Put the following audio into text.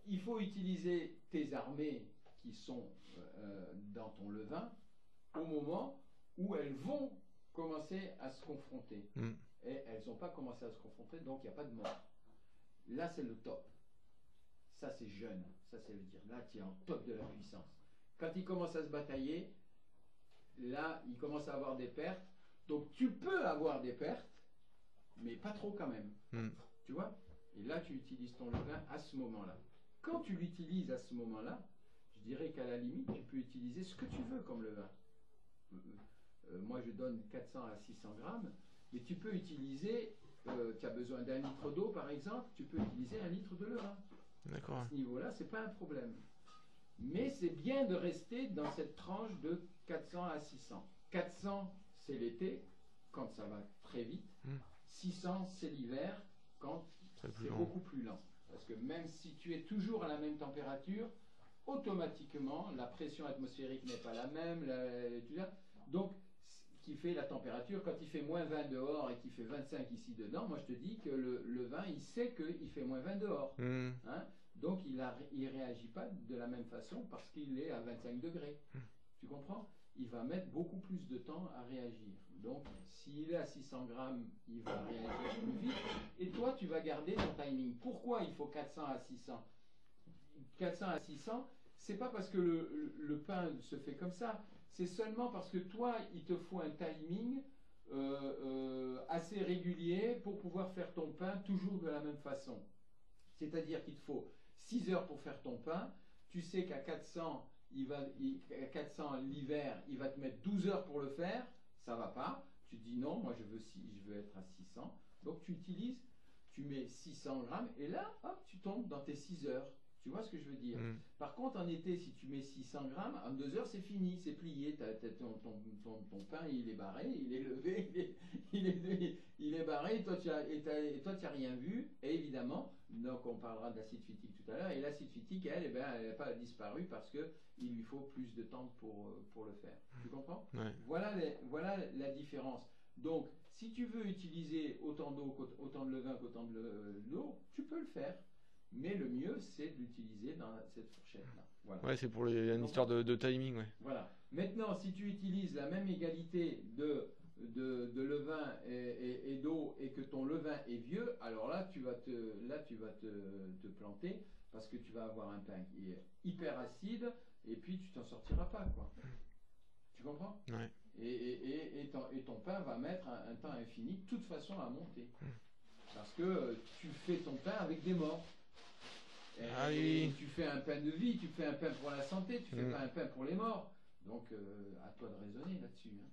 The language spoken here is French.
il faut utiliser tes armées qui sont dans ton levain au moment où elles vont commencer à se confronter. Et elles n'ont pas commencé à se confronter, donc il n'y a pas de mort. Là, c'est le top. Ça, c'est jeune. Ça, c'est le dire. Là, tu es en top de la puissance. Quand il commence à se batailler, là, il commence à avoir des pertes. Donc, tu peux avoir des pertes, mais pas trop quand même. Tu vois? Et là, tu utilises ton levain à ce moment-là. Quand tu l'utilises à ce moment-là, je dirais qu'à la limite, tu peux utiliser ce que tu veux comme levain. Moi, je donne 400 à 600 grammes, mais tu peux utiliser, tu as besoin d'un litre d'eau, par exemple, tu peux utiliser 1 litre de levain. D'accord. À ce niveau-là, ce n'est pas un problème. Mais c'est bien de rester dans cette tranche de 400 à 600. 400, c'est l'été, quand ça va très vite. 600, c'est l'hiver, quand c'est beaucoup plus lent. Parce que même si tu es toujours à la même température, automatiquement, la pression atmosphérique n'est pas la même. Donc, ce qui fait la température, quand il fait moins 20 dehors et qu'il fait 25 ici dedans, moi je te dis que le vin, il sait qu'il fait moins 20 dehors. Hein? Donc, il ne réagit pas de la même façon parce qu'il est à 25 degrés. Tu comprends? Il va mettre beaucoup plus de temps à réagir. Donc, s'il est à 600 grammes, il va réagir plus vite. Et toi, tu vas garder ton timing. Pourquoi il faut 400 à 600? 400 à 600, c'est pas parce que le pain se fait comme ça. C'est seulement parce que toi, il te faut un timing assez régulier pour pouvoir faire ton pain toujours de la même façon. C'est-à-dire qu'il te faut 6 heures pour faire ton pain. Tu sais qu'à 400, à 400 l'hiver, il va te mettre 12 heures pour le faire. Ça va pas. Tu dis non, moi je veux être à 600. Donc tu mets 600 grammes et là, hop, tu tombes dans tes 6 heures. Tu vois ce que je veux dire? Par contre, en été, si tu mets 600 grammes, en 2 heures, c'est fini, c'est plié. Ton pain, il est barré, il est levé, il est barré, et toi, tu n'as rien vu. Et évidemment, donc on parlera d'acide phytique tout à l'heure, et l'acide phytique, elle n'a pas disparu parce qu'il lui faut plus de temps pour le faire. Tu comprends? Voilà la différence. Donc, si tu veux utiliser autant de levain qu'autant d'eau, tu peux le faire. Mais le mieux, c'est de l'utiliser dans cette fourchette-là. Voilà. Ouais, c'est pour une histoire de timing. Ouais. Voilà. Maintenant, si tu utilises la même égalité de levain et d'eau et que ton levain est vieux, alors là, tu vas te planter parce que tu vas avoir un pain qui est hyper acide et puis tu t'en sortiras pas, quoi. Tu comprends? Ouais. Et ton pain va mettre un temps infini, de toute façon, à monter. Parce que tu fais ton pain avec des morts. Et tu fais un pain de vie, tu fais un pain pour la santé, tu fais pas un pain pour les morts. Donc, à toi de raisonner là-dessus. Hein.